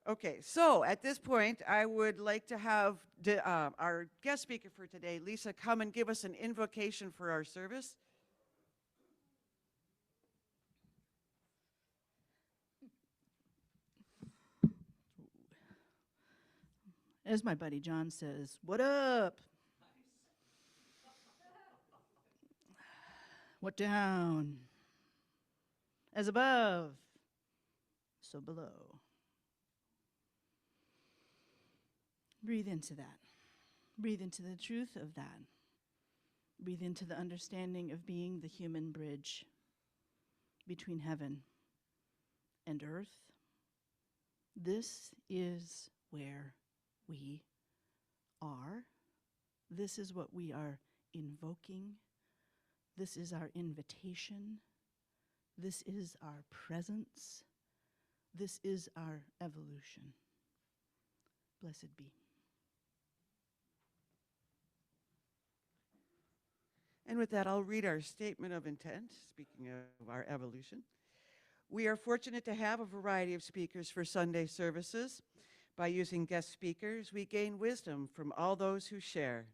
Okay, so at this point, I would like to have our guest speaker for today, Lisa, come and give us an invocation for our service. As my buddy John says, what up? What down? As above, so below. Breathe into that. Breathe into the truth of that. Breathe into the understanding of being the human bridge between heaven and earth. This is where we are. This is what we are invoking. This is our invitation. This is our presence. This is our evolution. Blessed be. And with that, I'll read our statement of intent, speaking of our evolution. We are fortunate to have a variety of speakers for Sunday services. By using guest speakers, we gain wisdom from all those who share.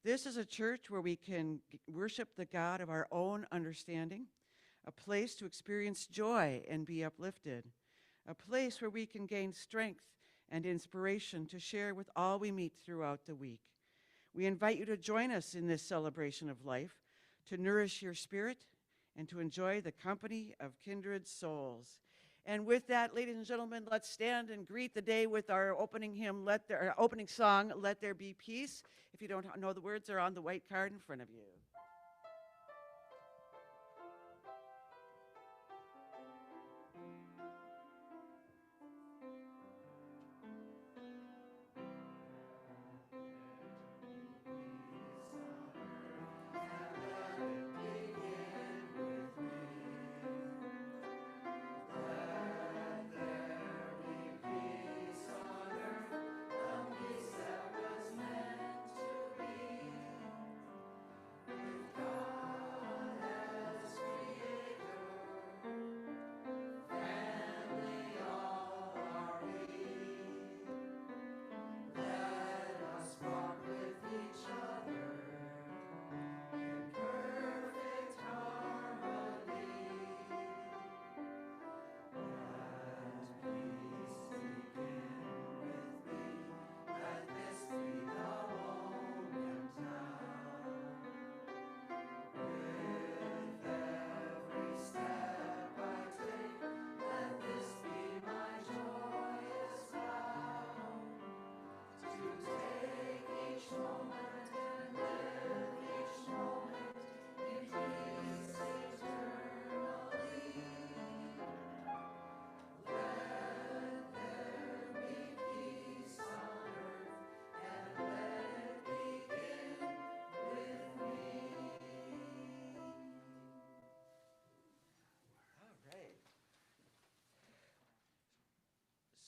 This is a church where we can worship the God of our own understanding, a place to experience joy and be uplifted, a place where we can gain strength and inspiration to share with all we meet throughout the week. We invite you to join us in this celebration of life, to nourish your spirit, and to enjoy the company of kindred souls. And with that, ladies and gentlemen, let's stand and greet the day with our opening hymn, our opening song, Let There Be Peace. If you don't know the words, they're on the white card in front of you.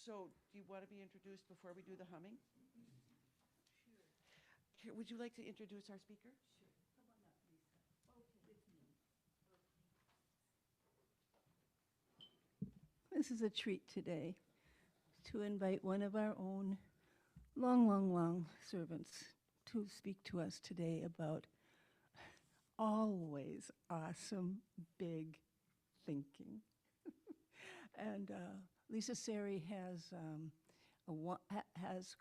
So, do you want to be introduced before we do the humming? Sure. Would you like to introduce our speaker? Sure. Come on up, Lisa. Okay, with me. This is a treat today to invite one of our own long servants to speak to us today about always awesome, big thinking. And Lisa Cerri has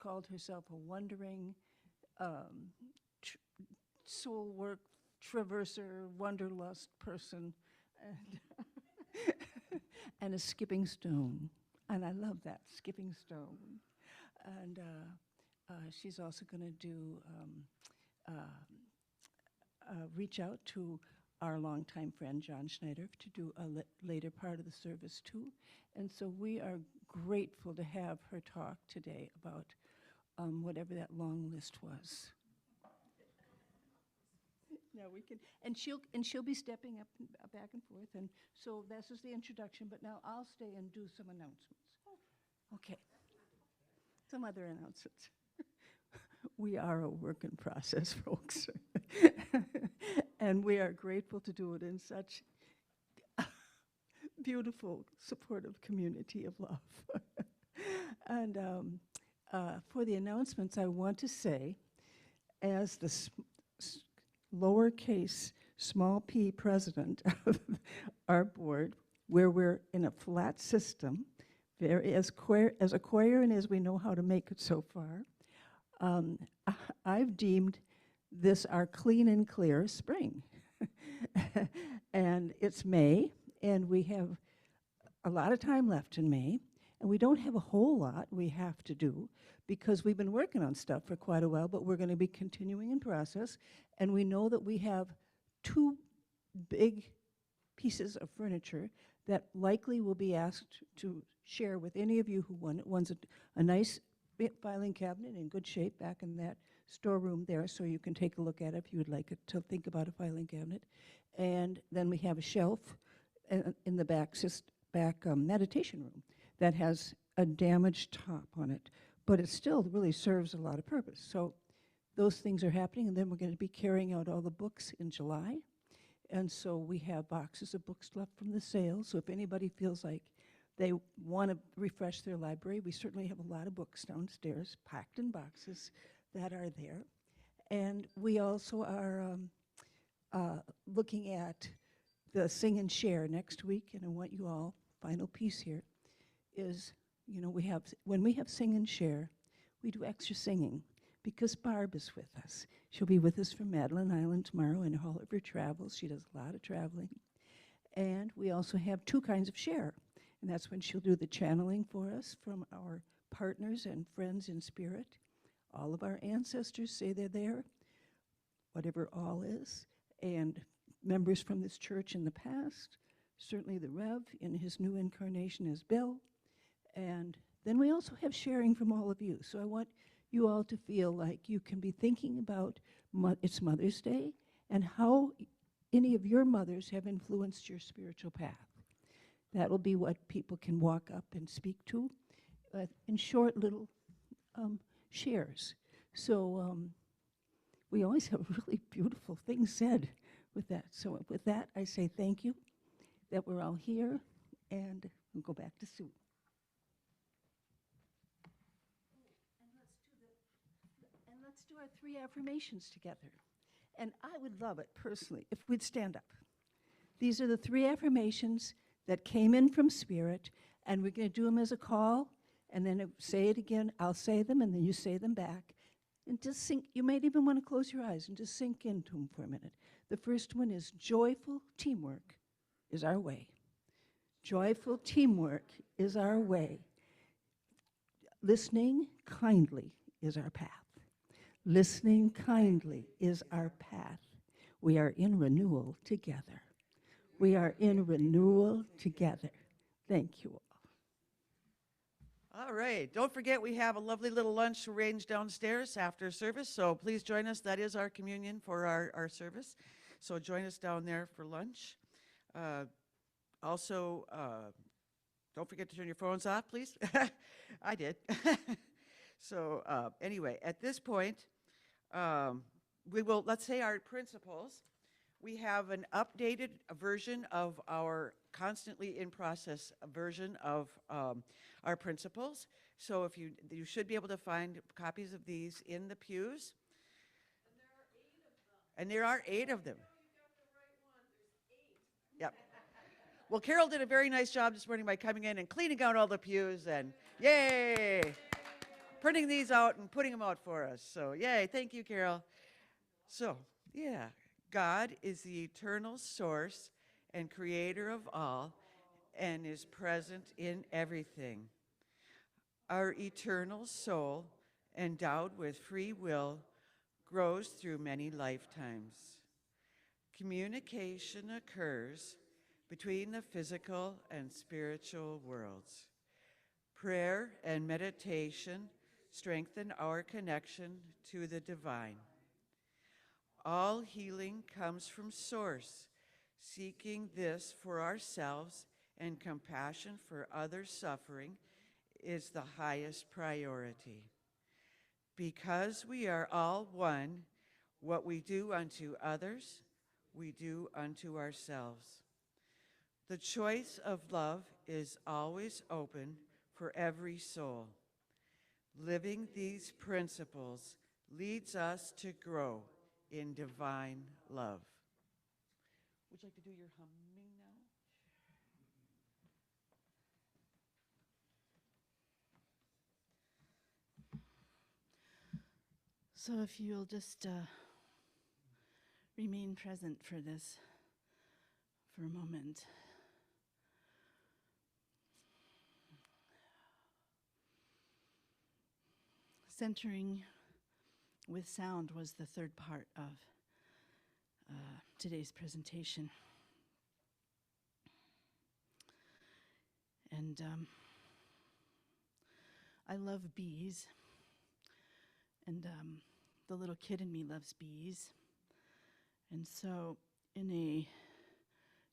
called herself a wandering soul work traverser, wanderlust person, and a skipping stone. And I love that, skipping stone. And she's also going to do reach out to our longtime friend John Schneider to do a later part of the service too. And so we are grateful to have her talk today about whatever that long list was. Now we can, and she'll be stepping up back and forth, and so this is the introduction. But now I'll stay and do some announcements. Okay. Some other announcements. We are a work in process, folks. And we are grateful to do it in such beautiful, supportive community of love. And for the announcements, I want to say, as the lowercase small p president of our board, where we're in a flat system, very as a choir and as we know how to make it so far, I've deemed this our clean and clear spring. And it's May, and we have a lot of time left in May, and we don't have a whole lot we have to do because we've been working on stuff for quite a while, but we're going to be continuing in process, and we know that we have 2 big pieces of furniture that likely will be asked to share with any of you who want it. One's a nice filing cabinet in good shape back in that storeroom there, so you can take a look at it if you would like it to think about a filing cabinet. And then we have a shelf in the back meditation room that has a damaged top on it, but it still really serves a lot of purpose. So those things are happening, and then we're going to be carrying out all the books in July. And so we have boxes of books left from the sale. So if anybody feels like they want to refresh their library, we certainly have a lot of books downstairs, packed in boxes that are there. And we also are looking at the Sing and Share next week, and I want you all, final piece here, is, you know, when we have Sing and Share, we do extra singing because Barb is with us. She'll be with us from Madeline Island tomorrow in all of her travels. She does a lot of traveling. And we also have 2 kinds of share, and that's when she'll do the channeling for us from our partners and friends in spirit. All of our ancestors say they're there, whatever all is, and members from this church in the past, certainly the Rev in his new incarnation as Bill, and then we also have sharing from all of you. So I want you all to feel like you can be thinking about it's Mother's Day and how any of your mothers have influenced your spiritual path. That will be what people can walk up and speak to in short little shares. So we always have really beautiful things said with that. So with that, I say thank you that we're all here, and we'll go back to Sue. And let's do our 3 affirmations together. And I would love it personally if we'd stand up. These are the 3 affirmations that came in from Spirit, and we're going to do them as a call, and then say it again. I'll say them, and then you say them back. And just sink, you might even want to close your eyes and just sink into them for a minute. The first one is joyful teamwork is our way. Joyful teamwork is our way. Listening kindly is our path. Listening kindly is our path. We are in renewal together. We are in renewal together. Thank you all. All right. Don't forget, we have a lovely little lunch arranged downstairs after service, so please join us. That is our communion for our service. So join us down there for lunch. Also, don't forget to turn your phones off, please. I did. So anyway, at this point, let's say our principles. We have an updated version of our constantly in process version of our principles. So if you should be able to find copies of these in the pews. And there are 8 of them. Yep. Well, Carol did a very nice job this morning by coming in and cleaning out all the pews, and yay! Printing these out and putting them out for us. So yay, thank you, Carol. So, yeah, God is the eternal source and creator of all and is present in everything. Our eternal soul, endowed with free will, grows through many lifetimes. Communication occurs between the physical and spiritual worlds. Prayer and meditation strengthen our connection to the divine. All healing comes from Source. Seeking this for ourselves and compassion for others suffering is the highest priority. Because we are all one, what we do unto others, we do unto ourselves. The choice of love is always open for every soul. Living these principles leads us to grow in divine love. Would you like to do your humming now? So if you'll just remain present for this for a moment. Centering with sound was the third part of today's presentation. And I love bees, and the little kid in me loves bees. And so in a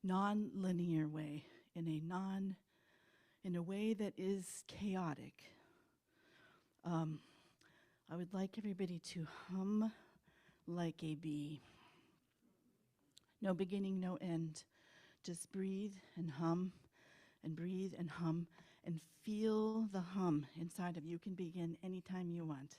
non-linear way, in a way that is chaotic, I would like everybody to hum like a bee. No beginning, no end. Just breathe and hum and breathe and hum and feel the hum inside of you. You can begin anytime you want.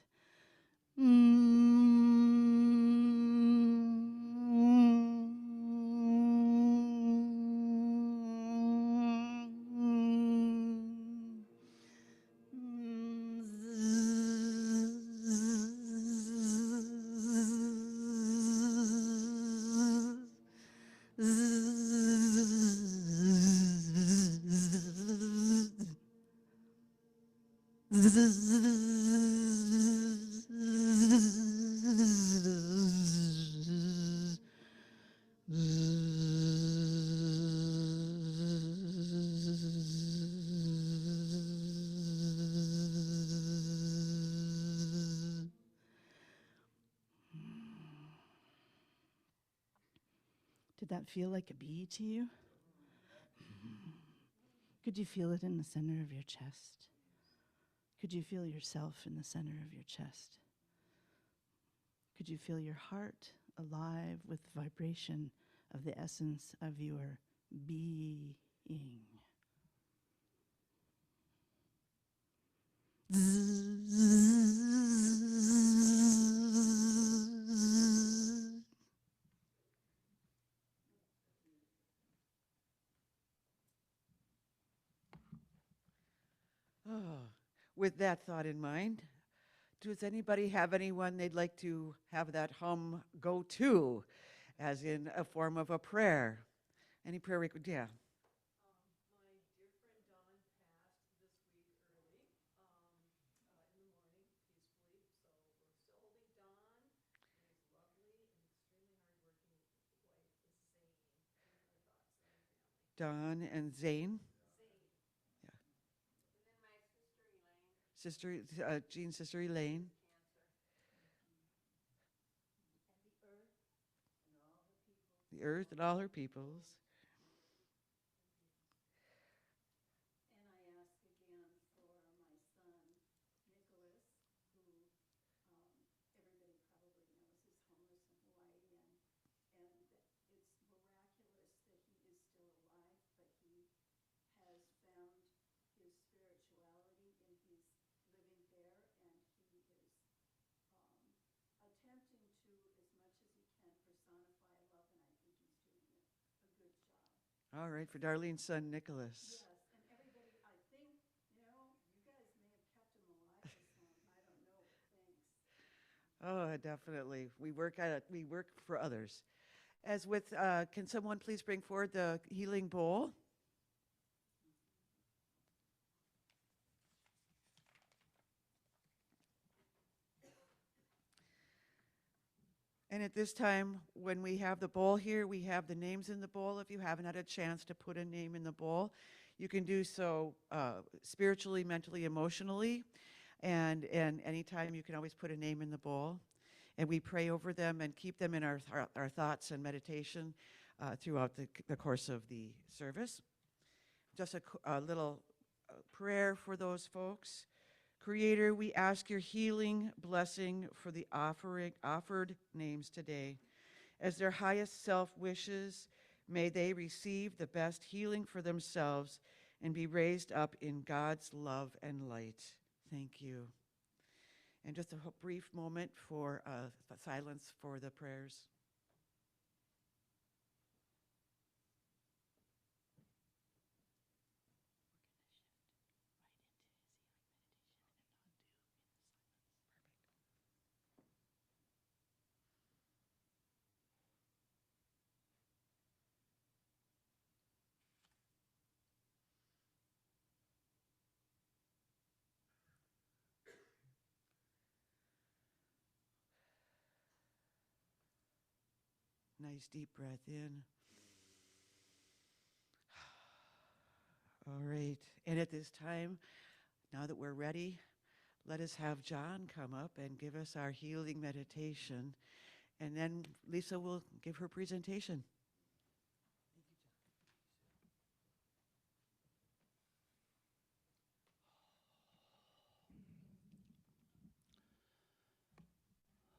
Did that feel like a bee to you? Could you feel it in the center of your chest? Could you feel yourself in the center of your chest? Could you feel your heart alive with the vibration of the essence of your being? Oh, with that thought in mind, does anybody have anyone they'd like to have that hum go to, as in a form of a prayer? Any prayer request? Yeah. Don and Zane. Yeah. Sister, Jean's sister Elaine. The earth and all her peoples. All right, for Darlene's son, Nicholas. Oh, definitely. We work at it. We work for others. As with, can someone please bring forward the healing bowl? And at this time, when we have the bowl here, we have the names in the bowl. If you haven't had a chance to put a name in the bowl, you can do so spiritually, mentally, emotionally. And anytime you can always put a name in the bowl. And we pray over them and keep them in our thoughts and meditation throughout the course of the service. Just a little prayer for those folks. Creator, we ask your healing blessing for the offered names today. As their highest self wishes, may they receive the best healing for themselves and be raised up in God's love and light. Thank you. And just a brief moment for silence for the prayers. Nice deep breath in. All right. And at this time, now that we're ready, let us have John come up and give us our healing meditation. And then Lisa will give her presentation.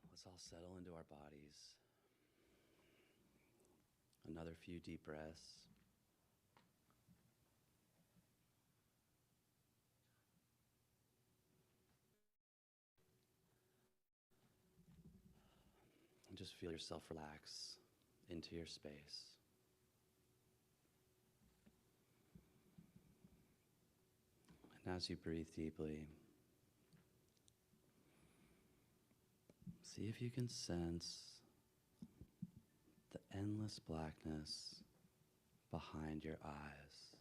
Let's all settle into our bodies. Another few deep breaths. And just feel yourself relax into your space. And as you breathe deeply, see if you can sense the endless blackness behind your eyes.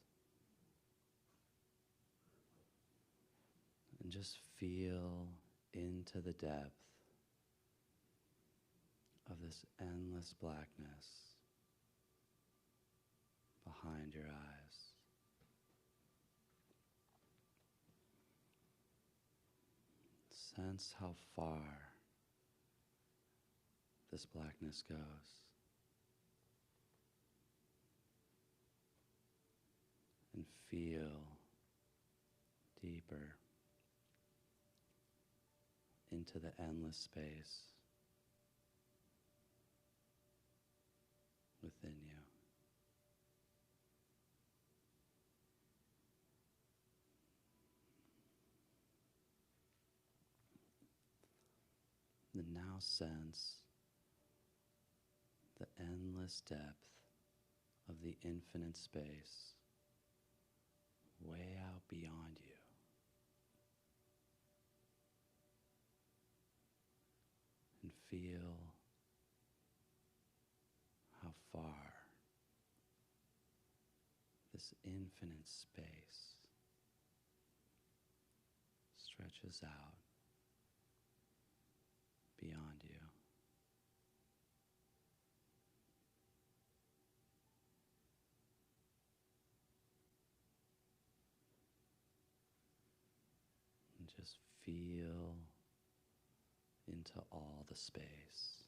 And just feel into the depth of this endless blackness behind your eyes. Sense how far this blackness goes. And feel deeper into the endless space within you. And now sense the endless depth of the infinite space way out beyond you. And feel how far this infinite space stretches out beyond you. And just feel into all the space.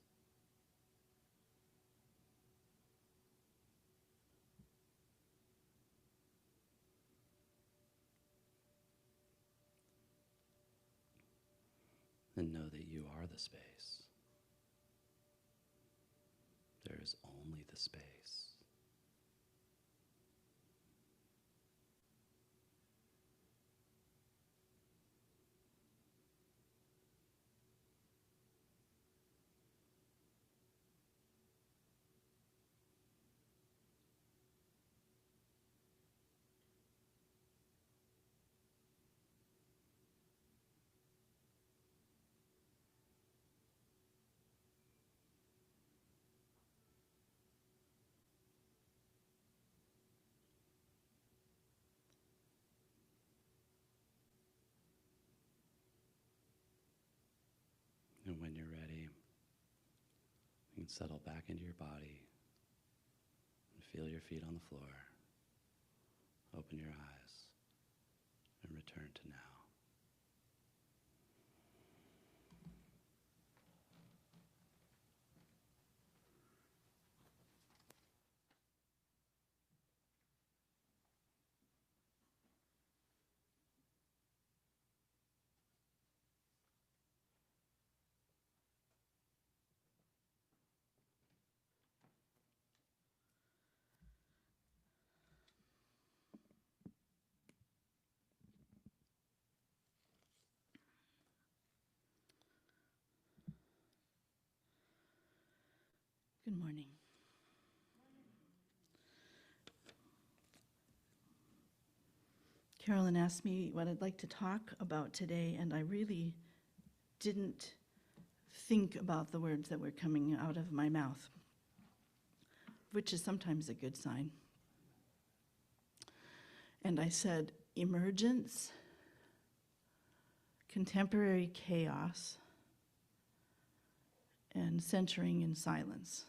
And know that you are the space. There is only the space. And when you're ready, you can settle back into your body and feel your feet on the floor. Open your eyes and return to now. Good morning. Carolyn asked me what I'd like to talk about today, and I really didn't think about the words that were coming out of my mouth, which is sometimes a good sign. And I said, emergence, contemporary chaos, and centering in silence.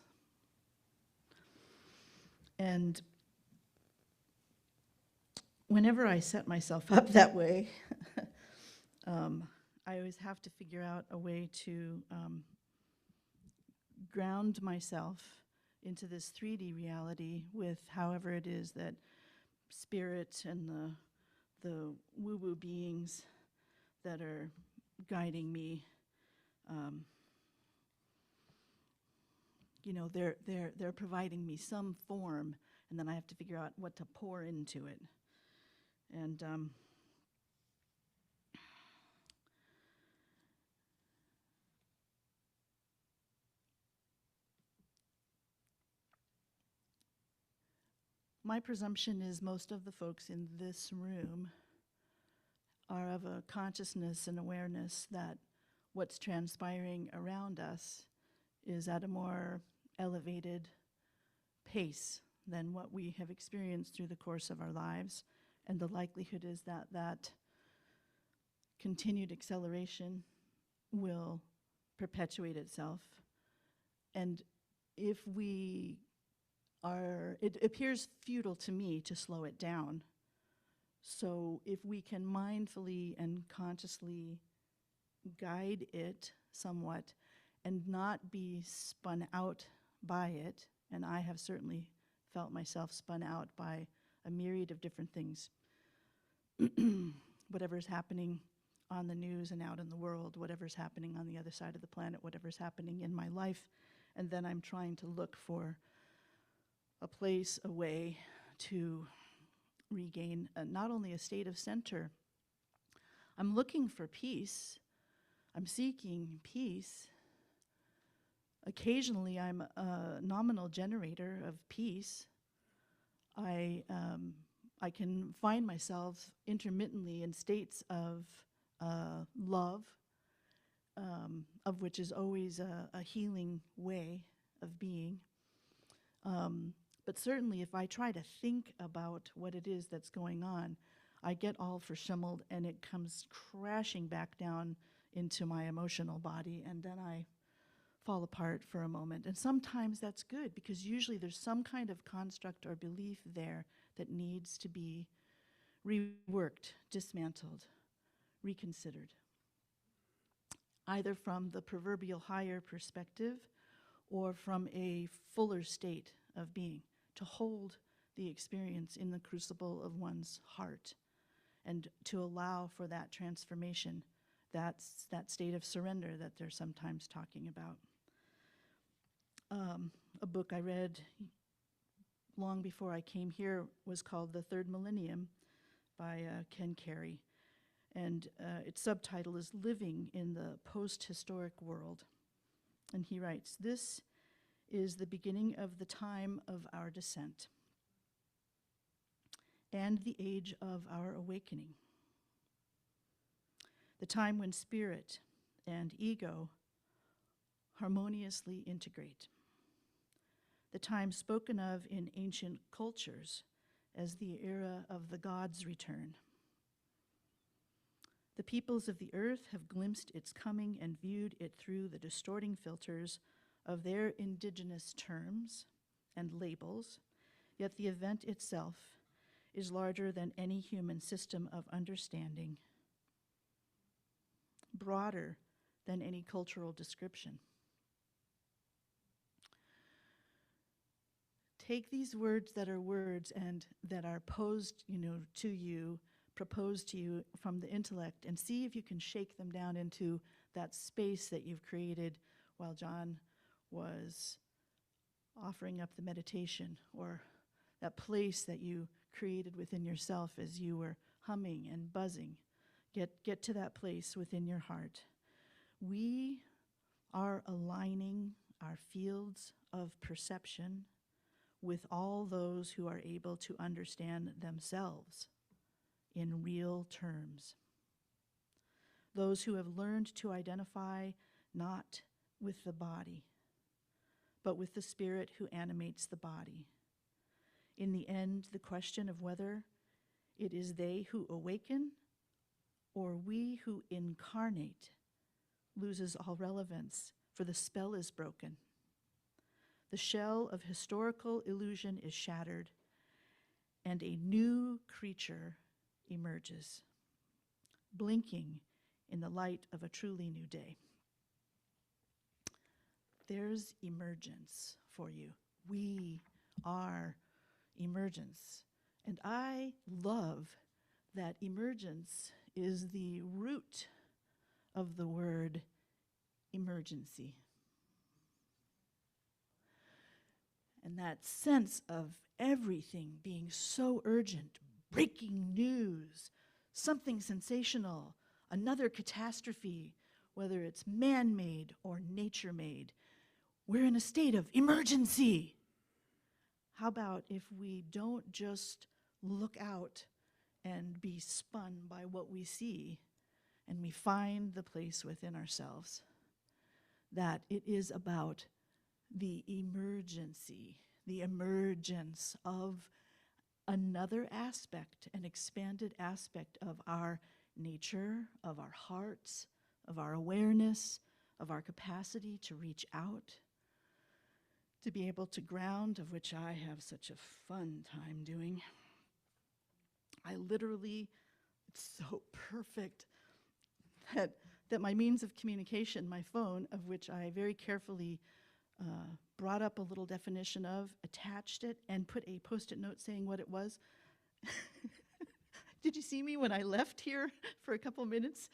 And whenever I set myself up that way, I always have to figure out a way to ground myself into this 3D reality with however it is that spirit and the woo-woo beings that are guiding me, they're providing me some form, and then I have to figure out what to pour into it. And my presumption is most of the folks in this room are of a consciousness and awareness that what's transpiring around us is at a more elevated pace than what we have experienced through the course of our lives. And the likelihood is that that continued acceleration will perpetuate itself. And if we are, it appears futile to me to slow it down. So if we can mindfully and consciously guide it somewhat and not be spun out by it, and I have certainly felt myself spun out by a myriad of different things. Whatever's happening on the news and out in the world, whatever's happening on the other side of the planet, whatever's happening in my life, and then I'm trying to look for a place, a way to regain not only a state of center. I'm looking for peace. I'm seeking peace. Occasionally, I'm a nominal generator of peace. I can find myself intermittently in states of love, of which is always a healing way of being. But certainly, if I try to think about what it is that's going on, I get all verschimmeled, and it comes crashing back down into my emotional body, and then I fall apart for a moment. And sometimes that's good, because usually there's some kind of construct or belief there that needs to be reworked, dismantled, reconsidered, either from the proverbial higher perspective or from a fuller state of being, to hold the experience in the crucible of one's heart and to allow for that transformation. That's that state of surrender that they're sometimes talking about. A book I read long before I came here was called The Third Millennium by Ken Cerri, and its subtitle is Living in the Post-Historic World. And he writes, "This is the beginning of the time of our descent and the age of our awakening, the time when spirit and ego harmoniously integrate, the time spoken of in ancient cultures as the era of the gods' return. The peoples of the earth have glimpsed its coming and viewed it through the distorting filters of their indigenous terms and labels, yet the event itself is larger than any human system of understanding, broader than any cultural description. Take these words that are words and that are posed, to you, proposed to you from the intellect, and see if you can shake them down into that space that you've created while John was offering up the meditation, or that place that you created within yourself as you were humming and buzzing. Get to that place within your heart. We are aligning our fields of perception with all those who are able to understand themselves in real terms. Those who have learned to identify not with the body, but with the spirit who animates the body. In the end, the question of whether it is they who awaken or we who incarnate loses all relevance, for the spell is broken. The shell of historical illusion is shattered, and a new creature emerges, blinking in the light of a truly new day. There's emergence for you. We are emergence. And I love that emergence is the root of the word emergency. And that sense of everything being so urgent, breaking news, something sensational, another catastrophe, whether it's man-made or nature-made, we're in a state of emergency. How about if we don't just look out and be spun by what we see, and we find the place within ourselves that it is about the emergency, the emergence of another aspect, an expanded aspect of our nature, of our hearts, of our awareness, of our capacity to reach out, to be able to ground, of which I have such a fun time doing. I literally, it's so perfect that my means of communication, my phone, of which I very carefully brought up a little definition of, attached it, and put a Post-it note saying what it was. Did you see me when I left here for a couple minutes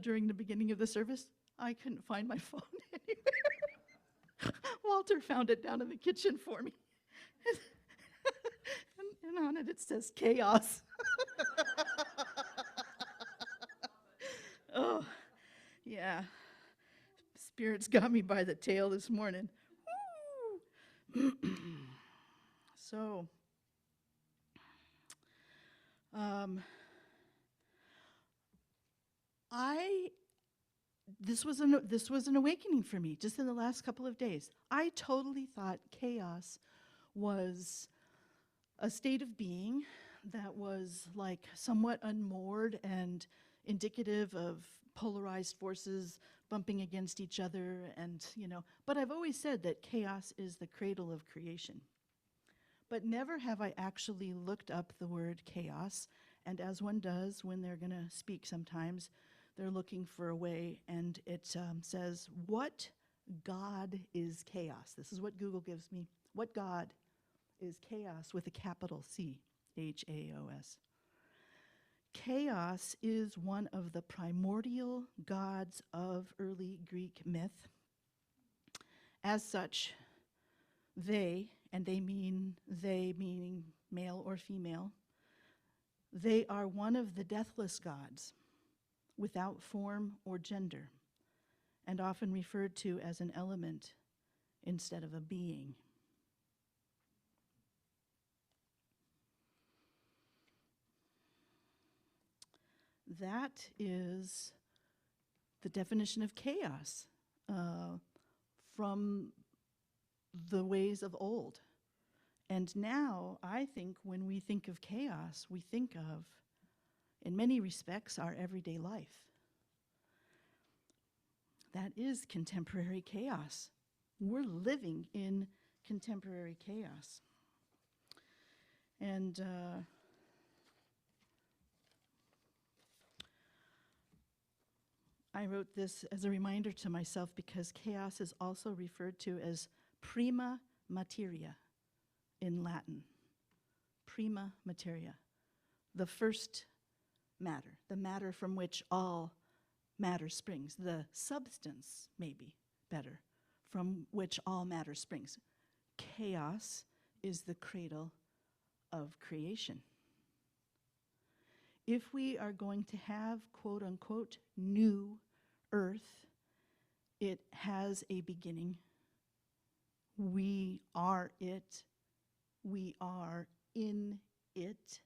during the beginning of the service? I couldn't find my phone anywhere. Walter found it down in the kitchen for me. and on it says chaos. Oh, yeah. Spirit's got me by the tail this morning. Woo! So, this was an awakening for me just in the last couple of days. I totally thought chaos was a state of being that was like somewhat unmoored and indicative of polarized forces bumping against each other, and but I've always said that chaos is the cradle of creation. But never have I actually looked up the word chaos, and as one does when they're going to speak sometimes, they're looking for a way, and it says, what God is chaos? This is what Google gives me. What God is chaos with a capital C, H-A-O-S. Chaos is one of the primordial gods of early Greek myth. As such, they, and they meaning male or female, they are one of the deathless gods, without form or gender, and often referred to as an element instead of a being. That is the definition of chaos from the ways of old. And now, I think when we think of chaos, we think of, in many respects, our everyday life. That is contemporary chaos. We're living in contemporary chaos. And I wrote this as a reminder to myself because chaos is also referred to as prima materia in Latin. Prima materia, the first matter, the matter from which all matter springs, the substance, maybe better, from which all matter springs. Chaos is the cradle of creation. If we are going to have, quote unquote, new earth, it has a beginning We are it. We are in it.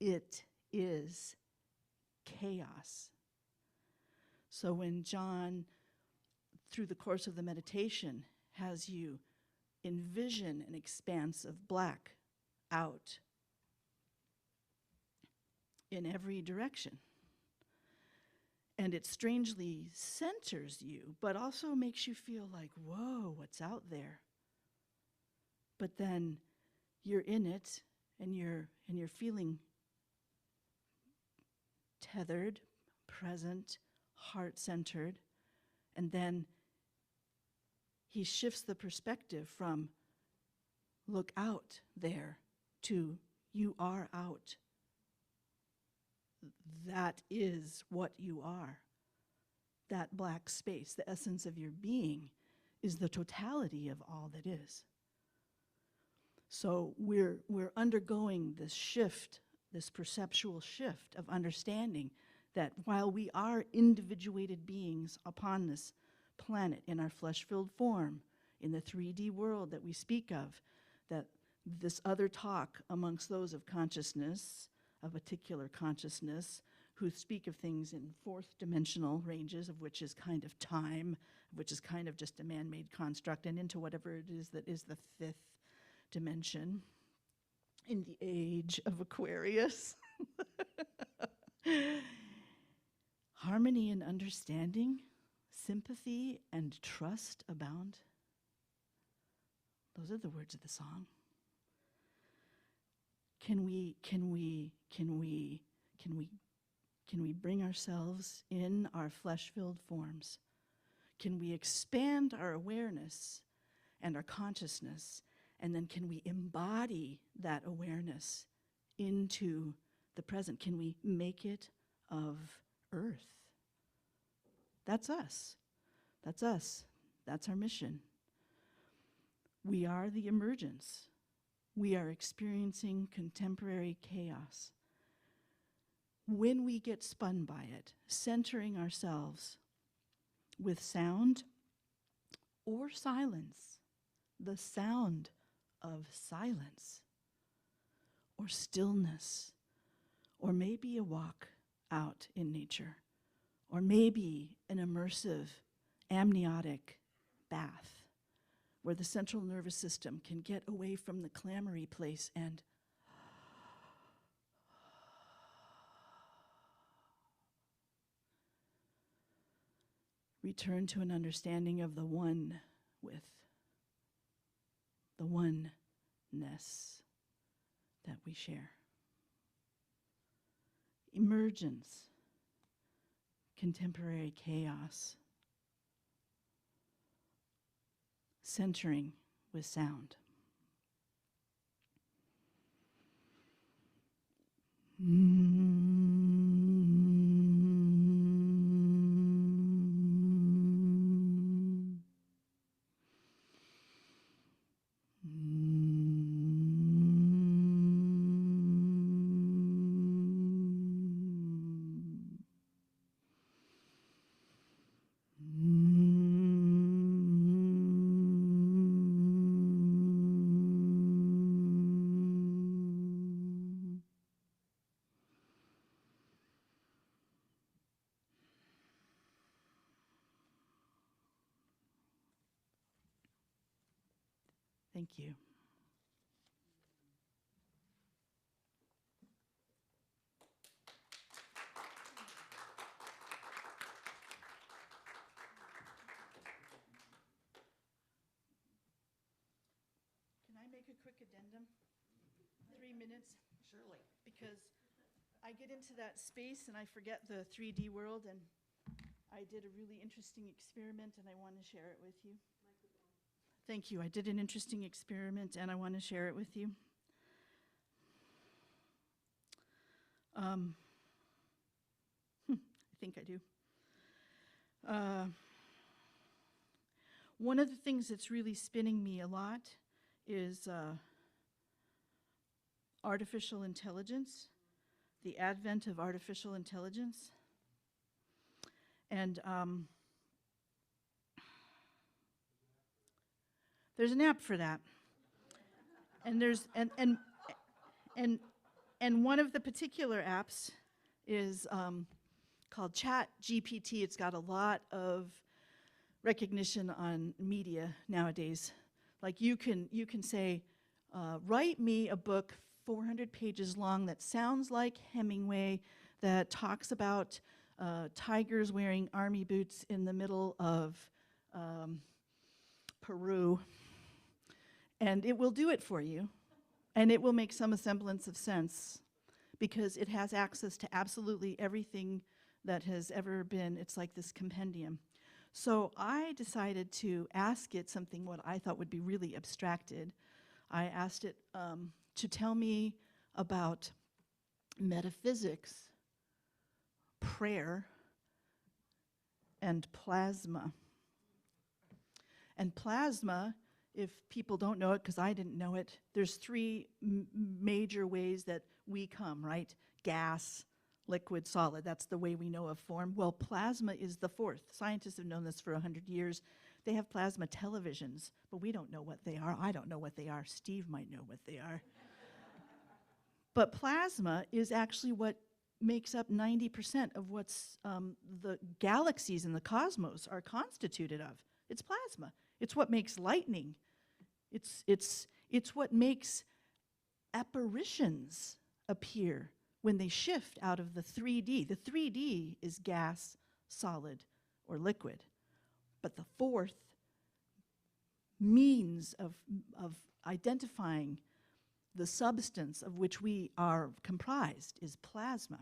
It is chaos. So when John, through the course of the meditation, has you envision an expanse of black out in every direction, and it strangely centers you, but also makes you feel like, whoa, what's out there? But then you're in it, and you're feeling tethered, present, heart-centered, and then he shifts the perspective from look out there to you are out. That is what you are. That black space, the essence of your being, is the totality of all that is. So we're undergoing this shift, this perceptual shift of understanding that while we are individuated beings upon this planet in our flesh-filled form, in the 3D world that we speak of, that this other talk amongst those of consciousness, a particular consciousness, who speak of things in fourth dimensional ranges, of which is kind of time, which is kind of just a man-made construct, and into whatever it is that is the fifth dimension, in the age of Aquarius. Harmony and understanding, sympathy and trust abound. Those are the words of the song. Can we bring ourselves in our flesh-filled forms? Can we expand our awareness and our consciousness? And then can we embody that awareness into the present? Can we make it of earth? That's us. That's us. That's our mission. We are the emergence. We are experiencing contemporary chaos. When we get spun by it, centering ourselves with sound or silence, the sound of silence, or stillness, or maybe a walk out in nature, or maybe an immersive amniotic bath where the central nervous system can get away from the clamory place and return to an understanding of the one with the oneness that we share. Emergence, contemporary chaos, centering with sound. Thank you. Can I make a quick addendum? 3 minutes? Surely. Because I get into that space and I forget the 3D world, and I did a really interesting experiment and I want to share it with you. Thank you. I did an interesting experiment and I want to share it with you. I think I do. One of the things that's really spinning me a lot is artificial intelligence, the advent of artificial intelligence. And There's an app for that. And there's and one of the particular apps is called Chat GPT. It's got a lot of recognition on media nowadays. Like you can say, write me a book 400 pages long that sounds like Hemingway, that talks about tigers wearing army boots in the middle of Peru, and it will do it for you, and it will make some semblance of sense because it has access to absolutely everything that has ever been. It's like this compendium. So I decided to ask it something what I thought would be really abstracted. I asked it to tell me about metaphysics, prayer, and plasma. And plasma, if people don't know it, because I didn't know it, there's three major ways that we come, right? Gas, liquid, solid. That's the way we know of form. Well, plasma is the fourth. Scientists have known this for 100 years. They have plasma televisions, but we don't know what they are. I don't know what they are. Steve might know what they are. But plasma is actually what makes up 90% of what's the galaxies in the cosmos are constituted of. It's plasma. It's what makes lightning. It's what makes apparitions appear when they shift out of the 3D. The 3D is gas, solid, or liquid. But the fourth means of identifying the substance of which we are comprised is plasma.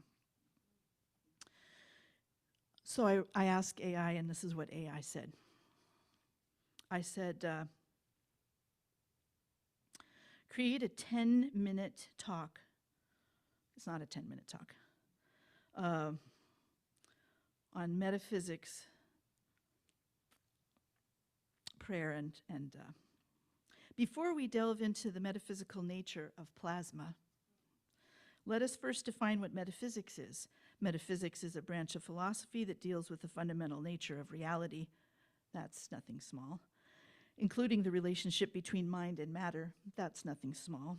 So I asked AI, and this is what AI said. I said, create a 10-minute talk. It's not a 10-minute talk. On metaphysics, prayer, and before we delve into the metaphysical nature of plasma, let us first define what metaphysics is. Metaphysics is a branch of philosophy that deals with the fundamental nature of reality. That's nothing small. Including the relationship between mind and matter. That's nothing small.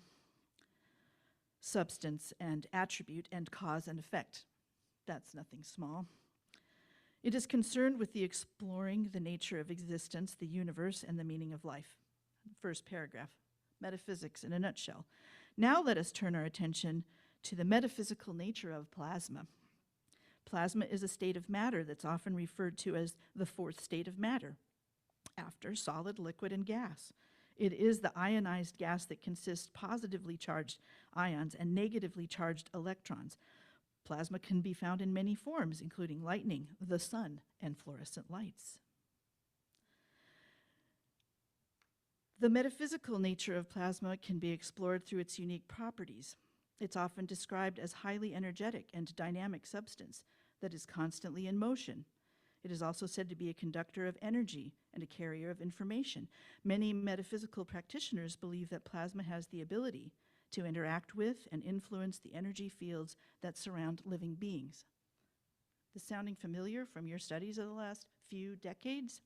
Substance and attribute and cause and effect. That's nothing small. It is concerned with the exploring the nature of existence, the universe, and the meaning of life. First paragraph, metaphysics in a nutshell. Now let us turn our attention to the metaphysical nature of plasma. Plasma is a state of matter that's often referred to as the fourth state of matter, after solid, liquid, and gas. It is the ionized gas that consists positively charged ions and negatively charged electrons. Plasma can be found in many forms, including lightning, the sun, and fluorescent lights. The metaphysical nature of plasma can be explored through its unique properties. It's often described as highly energetic and dynamic substance that is constantly in motion. It is also said to be a conductor of energy and a carrier of information. Many metaphysical practitioners believe that plasma has the ability to interact with and influence the energy fields that surround living beings. This sounding familiar from your studies of the last few decades?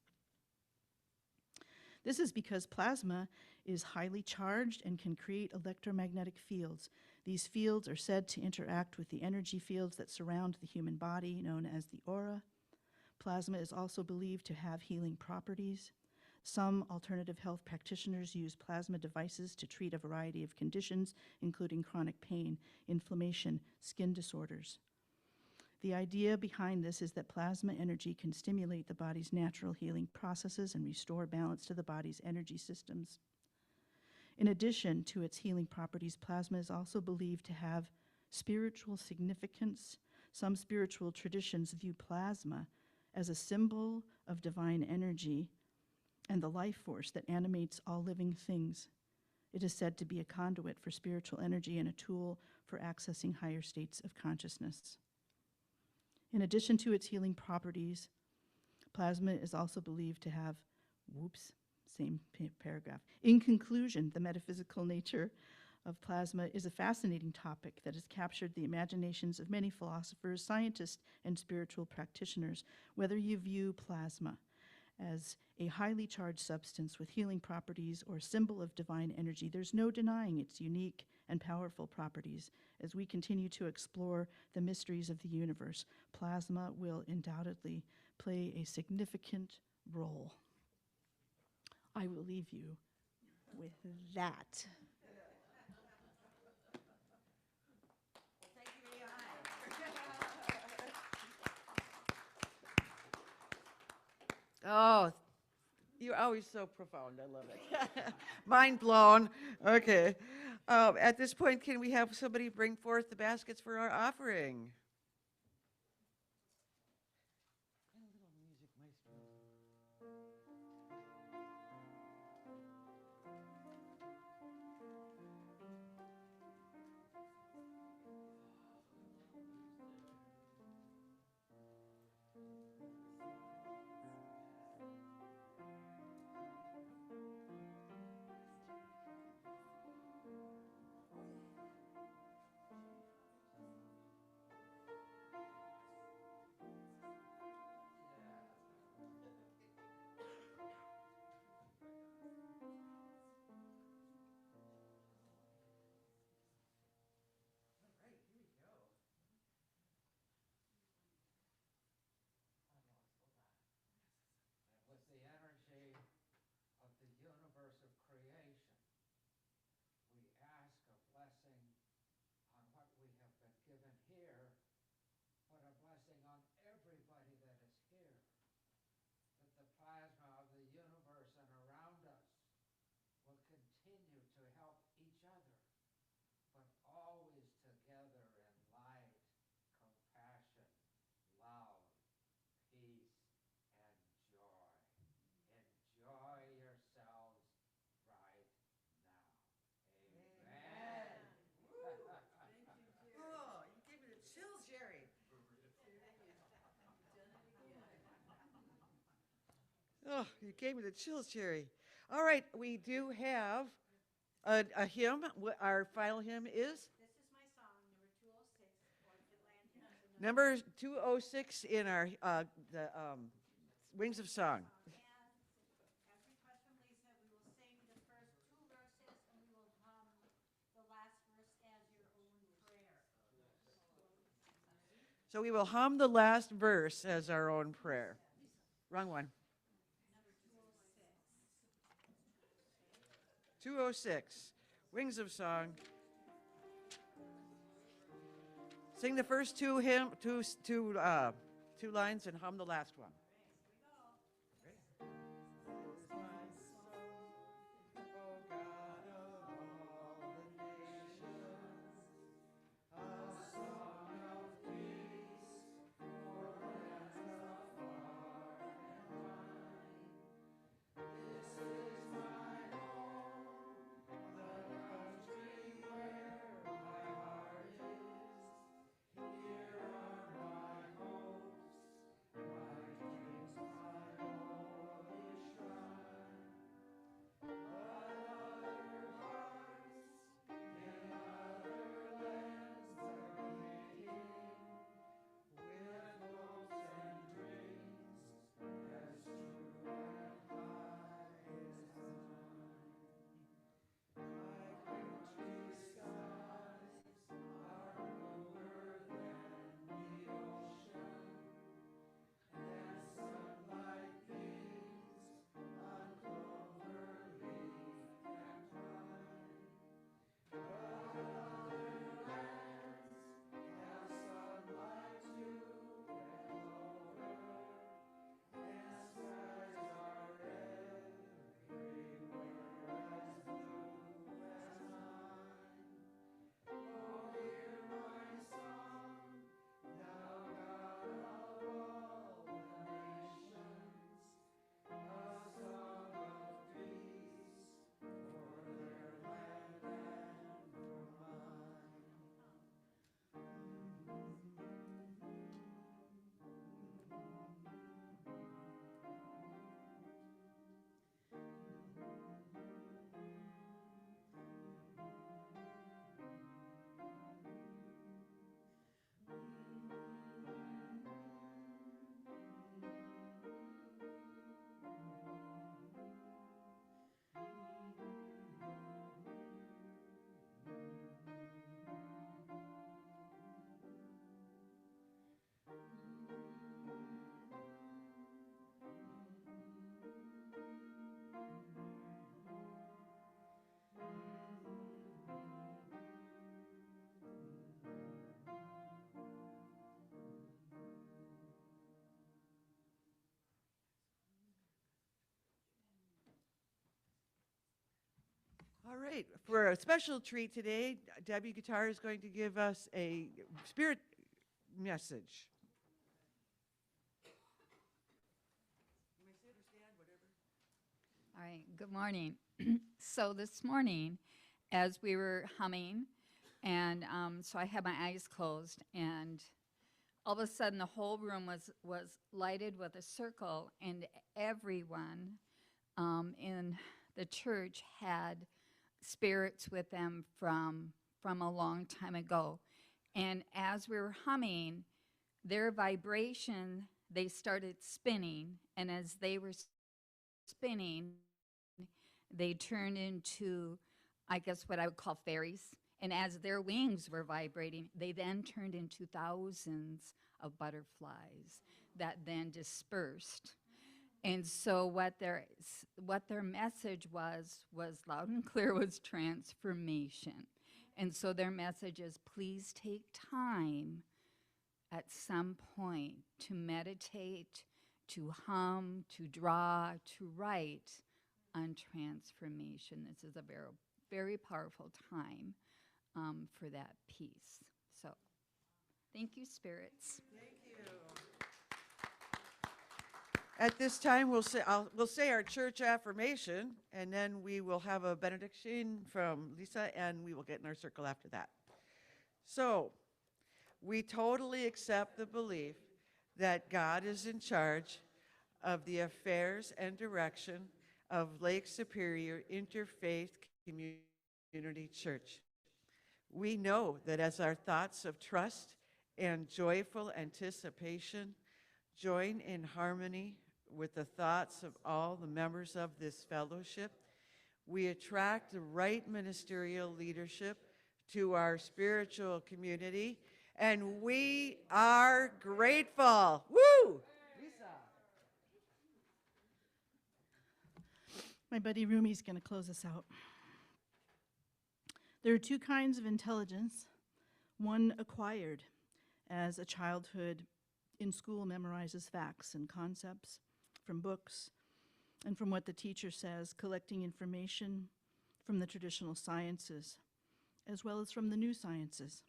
This is because plasma is highly charged and can create electromagnetic fields. These fields are said to interact with the energy fields that surround the human body, known as the aura. Plasma is also believed to have healing properties. Some alternative health practitioners use plasma devices to treat a variety of conditions, including chronic pain, inflammation, skin disorders. The idea behind this is that plasma energy can stimulate the body's natural healing processes and restore balance to the body's energy systems. In addition to its healing properties, plasma is also believed to have spiritual significance. Some spiritual traditions view plasma as a symbol of divine energy and the life force that animates all living things. It is said to be a conduit for spiritual energy and a tool for accessing higher states of consciousness. In addition to its healing properties, plasma is also believed to have, same paragraph. In conclusion, the metaphysical nature of plasma is a fascinating topic that has captured the imaginations of many philosophers, scientists, and spiritual practitioners. Whether you view plasma as a highly charged substance with healing properties or symbol of divine energy. There's no denying its unique and powerful properties. As we continue to explore the mysteries of the universe, plasma will undoubtedly play a significant role. I will leave you with that. Oh, you're always so profound. I love it. Mind blown. Okay. At this point, can we have somebody bring forth the baskets for our offering? With the energy of the universe of creation, we ask a blessing on what we have been given here, but a blessing on everybody that is here, that the plasma of the universe and around us will continue to help each other, but always together in light, compassion, love, peace, and joy. Enjoy yourselves right now. Amen. Oh, you gave me the chills, Jerry. Oh, you gave me the chills, Jerry. All right, we do have a hymn. Our final hymn is This is my song, number 206, Orchid Land Hymns. number 206 in our Wings of Song. And as request from Lisa, we will sing the first two verses and we will hum the last verse as your own prayer. So we will hum the last verse as our own prayer. Wrong one. Number 206. 206, Wings of Song. Sing the first two lines and hum the last one. right, for a special treat today, Debbie Guitar is going to give us a spirit message. All right, good morning. So this morning, as we were humming, and so I had my eyes closed, and all of a sudden the whole room was lighted with a circle, and everyone in the church had spirits with them from a long time ago. And as we were humming, their vibration, they started spinning, and as they were spinning, they turned into, I guess, what I would call fairies. And as their wings were vibrating, they then turned into thousands of butterflies that then dispersed. And so what their message was loud and clear, was transformation. And so their message is, please take time at some point to meditate, to hum, to draw, to write on transformation. This is a very, very powerful time for that piece. So thank you, spirits. Thank you. At this time, we'll say our church affirmation, and then we will have a benediction from Lisa, and we will get in our circle after that. So, we totally accept the belief that God is in charge of the affairs and direction of Lake Superior Interfaith Community Church. We know that as our thoughts of trust and joyful anticipation join in harmony with the thoughts of all the members of this fellowship, we attract the right ministerial leadership to our spiritual community, and we are grateful. Woo! Lisa. My buddy Rumi's going to close us out. There are two kinds of intelligence. One acquired, as a childhood in school memorizes facts and concepts from books and from what the teacher says, collecting information from the traditional sciences, as well as from the new sciences.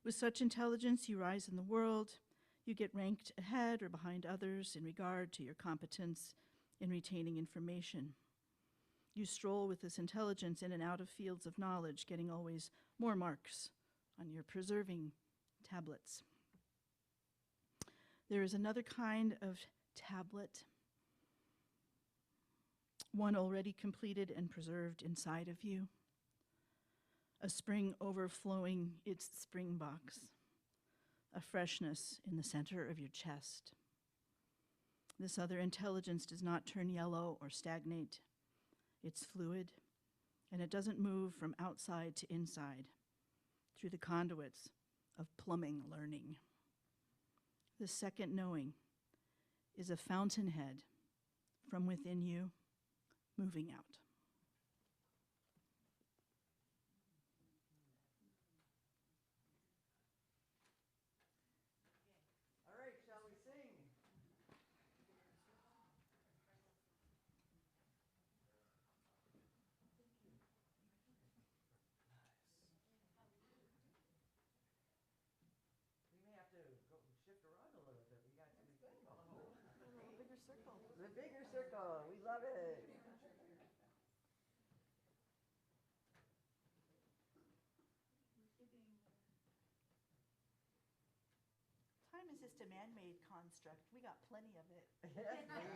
With such intelligence, you rise in the world, you get ranked ahead or behind others in regard to your competence in retaining information. You stroll with this intelligence in and out of fields of knowledge, getting always more marks on your preserving tablets. There is another kind of tablet, one already completed and preserved inside of you, a spring overflowing its spring box, a freshness in the center of your chest. This other intelligence does not turn yellow or stagnate. It's fluid, and it doesn't move from outside to inside through the conduits of plumbing learning. The second knowing is a fountainhead from within you, moving out. All right, shall we sing? We may have to go shift around a little bit. We got too many people. A little bigger circle. The bigger circle. We love it. Time is just a man-made construct. We got plenty of it. Yes, we